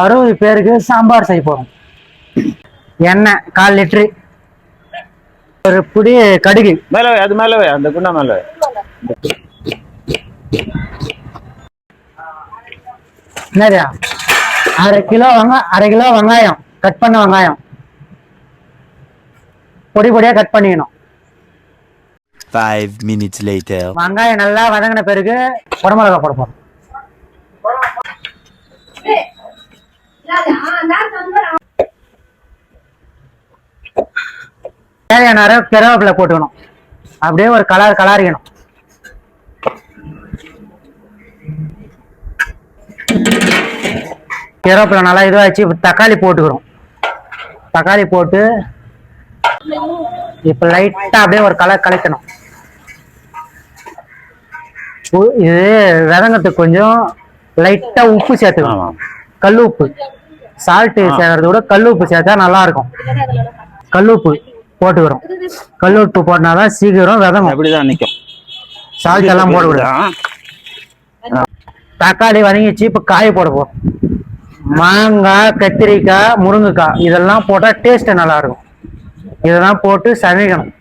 60 பேருக்கு சாம்பார் செய்ய போறோம். எண்ணெய் 1/4 லிட்டரு, ஒரு புடி கடுகு மேல அது மேல அந்த குண்டா மேல என்னதியா 1/2 கிலோ வெங்காயம், கட் பண்ண வெங்காயம் பொடி பொடியா கட் பண்ணிக்கணும். 5 minutes later. வெங்காயம் நல்லா வதங்கின பிறகு குடமிளகா போட போறோம். தேவையான கருவேப்பிலை போட்டுக்கணும். அப்படியே ஒரு கலாரிக்கணும். கருவேப்பிலை நல்லா இதுவாச்சு. தக்காளி போட்டுக்கிறோம். தக்காளி போட்டு இப்ப லைட்டா அப்படியே ஒரு கலக்கணும். இது வதங்கத்துக்கு கொஞ்சம் லைட்டா உப்பு சேர்த்துக்கணும். கல் உப்பு, சால்ட் சேர்க்கறத விட கல் உப்பு சேர்த்தா நல்லா இருக்கும். கல் உப்பு போட்டுக்கிறோம். கல் உப்பு போட்டனாதான் சீக்கிரம் வதங்கும். அப்படிதான் நிக்கும். சால்ட் எல்லாம் போட்டுக்கிறோம். தக்காளி வதங்கிச்சு. இப்ப காய போட போறோம். மாங்காய், கத்திரிக்காய், முருங்கைக்காய் இதெல்லாம் போட்டா டேஸ்ட் நல்லா இருக்கும். இதெல்லாம் போட்டு சமைக்கணும்.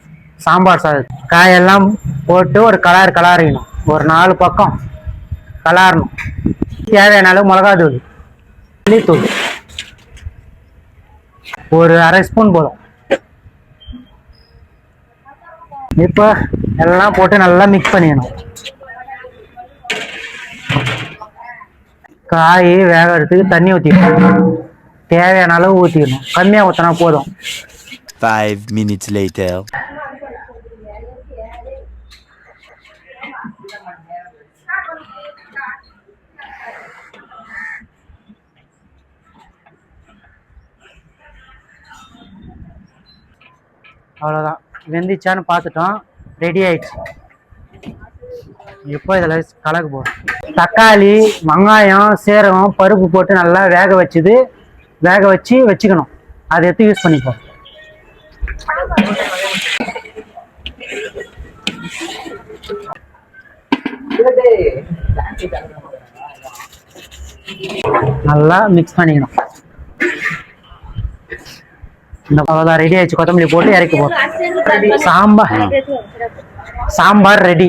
சாம்பார் சாதம் காயெல்லாம் போட்டு ஒரு கலாரிக்கணும். ஒரு 4 பக்கம் கலாரணும். தேவையான அளவு மிளகாத்தூள், மல்லித்தூள் ஒரு 1/2 ஸ்பூன் போதும். இப்போ எல்லாம் போட்டு நல்லா மிக்ஸ் பண்ணிக்கணும். காய் வேகிறதுக்கு தண்ணி ஊற்றிக்கணும். தேவையான அளவு ஊற்றிக்கணும். கம்மியாக ஊற்றினா போதும். 5 minutes later. அவ்வளோதான், வெந்திச்சான்னு பார்த்துட்டோம். ரெடி ஆயிடுச்சு. இப்போ இதில் கலக்கு போடும். தக்காளி, வெங்காயம், சீரகம், பருப்பு போட்டு நல்லா வேக வச்சுக்கணும். அதை எடுத்து யூஸ் பண்ணிப்போம். நல்லா மிக்ஸ் பண்ணிக்கணும். இந்த அவ்வளோதான், ரெடி ஆயிடுச்சு. கொத்தமல்லி போட்டு இறக்கி போடும். சாம்பார் ரெடி.